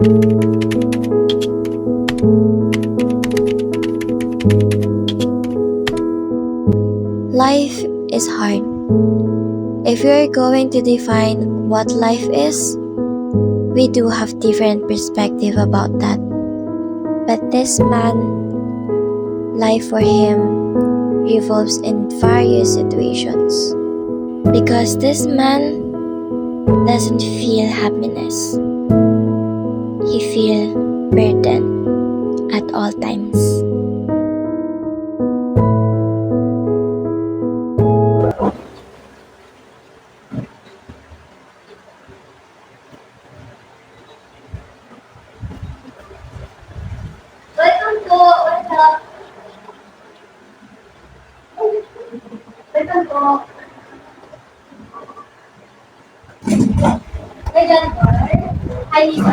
Life is hard. If you're going to define what life is, we do have different perspective about that. But this man, life for him revolves in various situations. Because this man doesn't feel happiness. He feels burden at all times. Welcome po. What's up? Welcome po. Hi, Jennifer. Hi, Lisa.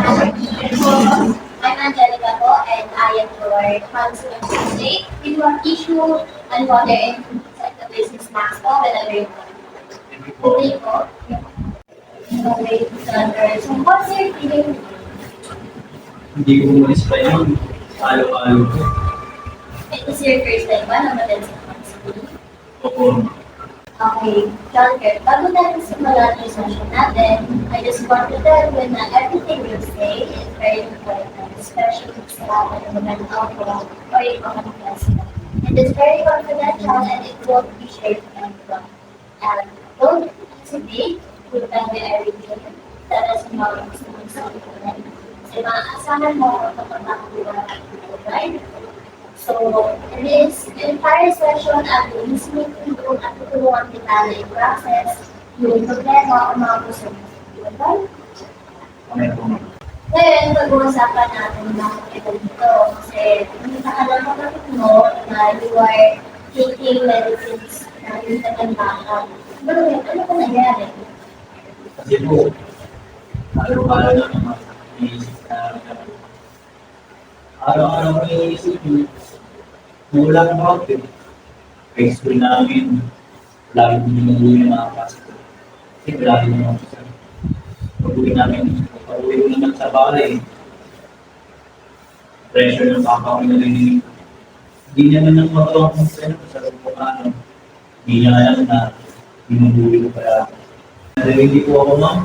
I'm Angelica po, and I am your counselor for today. We do have tissue and water and set the basic snacks po whenever you want. Okay po. Okay, Jennifer. So, what's your feeling? Hindi ko umalis pa yun. Palo-palo ko. Is your first time ba na madali sa counseling? Oo. Okay, Jonker, bago natin simulan yung session natin, I just want to tell you na everything you say is very important, especially sa mental health or yung mga class. And it's very confidential and it won't be shared to anyone. And don't hesitate to tell me everything that is not sa mga kasi maaasahan mo kapag makakuha ng right? So, in this entire session, at listening to you at tutulungan kita na i-process yung problema o mga gusto mo. Diba? Ngayon, pag-uusapan natin bakit ito dito. Kasi, nakita ka lang kapatid mo na you are taking medicines na yung tagandakan. Pero, ano pa nangyari? Kasi po, araw-araw na naman iniisip na araw-araw na iniisip yung wala ng out eh. Kaya school namin, lagi ko ninuwi yung mga klase ko. Kasi lagi naman ako sa pag-uwi ko naman sa bahay. Pressure ng papa ko narinig. Hindi naman nang matawang kung sa kung ano. Hindi niya alam na binubuwi ko kaya. Narinig ko ako ma'am.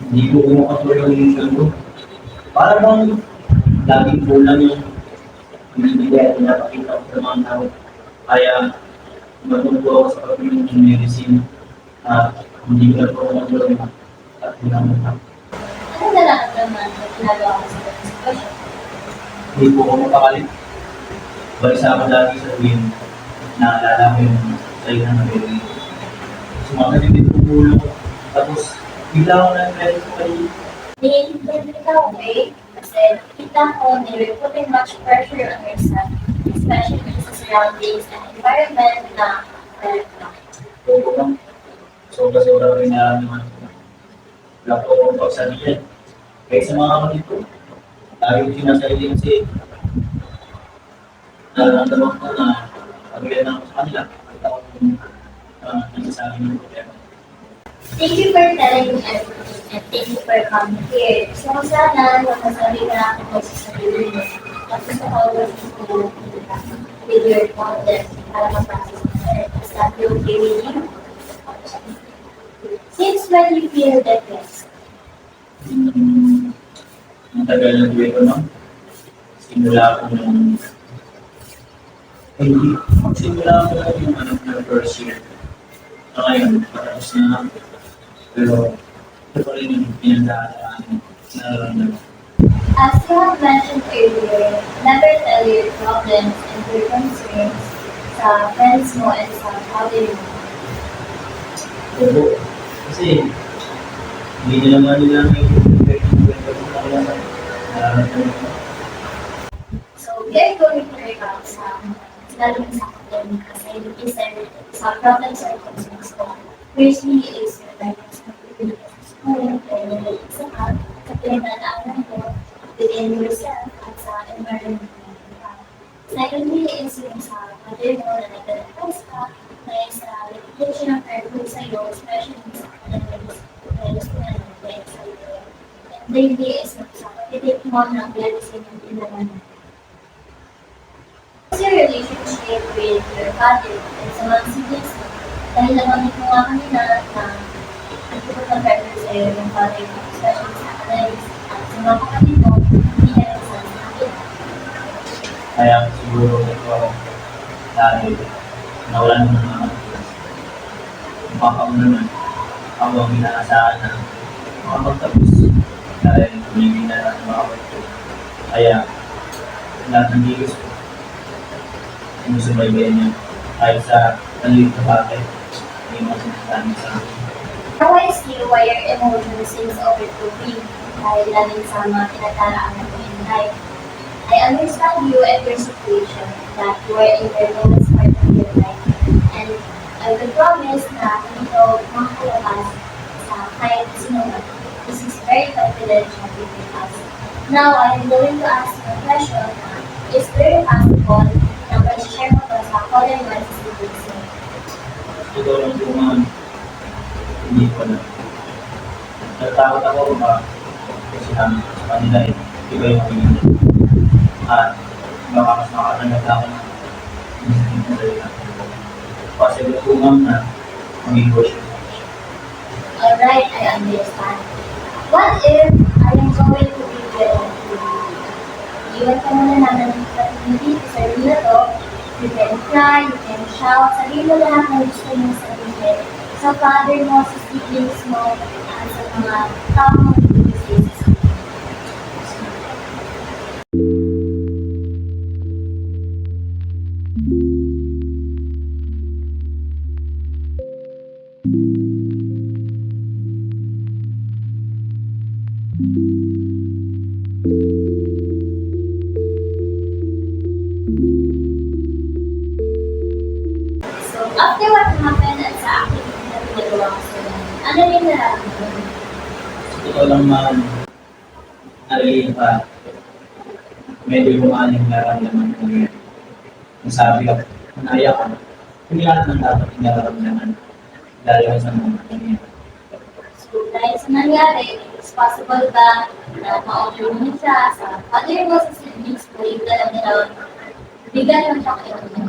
Hindi ko kumakatuloy yung mission ko. Para bang laging kulang yung pinibigay at pinapakita ko sa mga tao. Kaya matuto ako sa pag-inom ng medicine at hindi ko na po kumatuloy at pinamot ako. Ano nararamdaman na ginagawa ko sa sitwasyon? Hindi po ako mapakalit. Balisa ako dati sa tuwing naalala ko yung sa'yo na nabili. Sumakalitin ko mula ko. Tapos bigla ako na meron ko kayo. Naiintindihan ka, okay? Kasi kita ko na you're putting much pressure on yourself, especially sa surroundings and environment na Oo lang. Sobra-sobra rin nararamdaman ko. Wala po akong pagsabihan. Kaya sa mga kapatid ko, lagi ko sinasali kasi nararamdaman ko na pagbilan ako sa kanila. At ako kung nagsasabi ng problema. thank you for telling me everything and thank you for coming here. So sana nakasabi ka ako sa sarili mo. Tapos nakawag ko with your content para mapasok sa is that okay with you? Since when you feel depressed? Matagal na buhay ko, no? Simula ko nung... Hindi. Simula ko yung first year. So ngayon, parang na. Pero ito pa rin yung pinagdaan na nararamdaman. As you have mentioned earlier, never tell your problems and your concerns sa friends mo and sa family mo. Oo. Kasi hindi nila naman nila may nararamdaman ko. So, we are going to work out sa lalo sa akin kasi isa sa problems or concerns ko. Firstly is your guidance sa school and isa ka sa pinagdadaanan ko within yourself at sa environment mo. Secondly is yung sa mother mo na nag-advise ka na sa reputation of her good sa'yo, especially sa kanilang na gusto na nag-advise sa'yo. And daily is nag-take mo ng medicine and ilaman. What's your relationship with your father and sa mga siblings mo? Dahil nabanggit mo nga kanina na nagpupag-compare sa'yo yung father mo, especially sa academics at sa mga kapatid mo, hindi ka rin sa akin. Kaya siguro ito ako dahil nawalan mo ng mga yung papa mo naman. Ako ang inaasahan na makapagtapos dahil hindi na natin makapagtapos. Kaya lahat ng higis ko, sinusubaybayan niya kahit sa maliit na bagay, hindi mo sinasabi sa akin. How I see why your emotions seems overflowing dahil laging sa mga pinagdaraanan mo in life. I understand you and your situation that you are in the lowest part of your life. And I will promise na dito makakalabas sa kahit sino man. This is very confidential between us. Now, I am going to ask you a question. Is very possible na ma-share mo to sa Colin West siblings mo? Ito lang po naman, hindi ko na. Nagtakot ako ba kasi sa kanila iba yung opinion. At baka mas makatanggap ako ng instinct na rin. Possible po ma'am na mag-negosyo. Alright, I understand. What if I am going to be there with you? Iwan ka muna namin ng opportunity sa sarili to. You can cry, you can shout, sabihin mo lahat ng gusto mo sabihin. Sa father mo, sa siblings mo, at sa mga tao mo ibibigay sa So, after what happened at sa activity na pinagawa ko sila, ano yung nararamdaman mo? Ito lang man, narinig pa, medyo gumaling nararamdaman ko yun. Nasabi ako, naiyak ko, hindi lahat ng dapat nararamdaman. Dahil sa mga kanina. So, dahil sa nangyari, it's possible ba na ma-offer mo siya sa father mo, sa siblings mo, yung dalawa bigyan lang siya kayo ng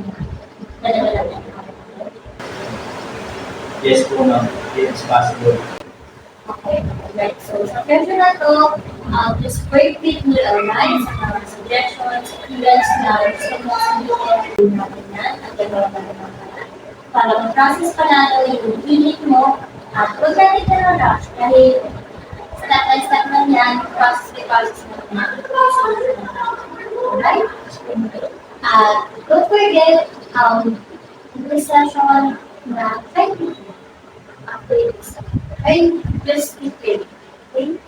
dalawa lang. Yes po ma'am, it's possible. Okay, right. So, sa question na to, just very quickly outline sa mga suggestions, events na gusto mo sabihin natin yan at gagawa ka naman para mag-process pa lalo yung feeling mo at huwag natin ka na rush dahil step by step lang yan, process by process na alright? Don't forget, this session na 5 after this. I just keep it. Okay?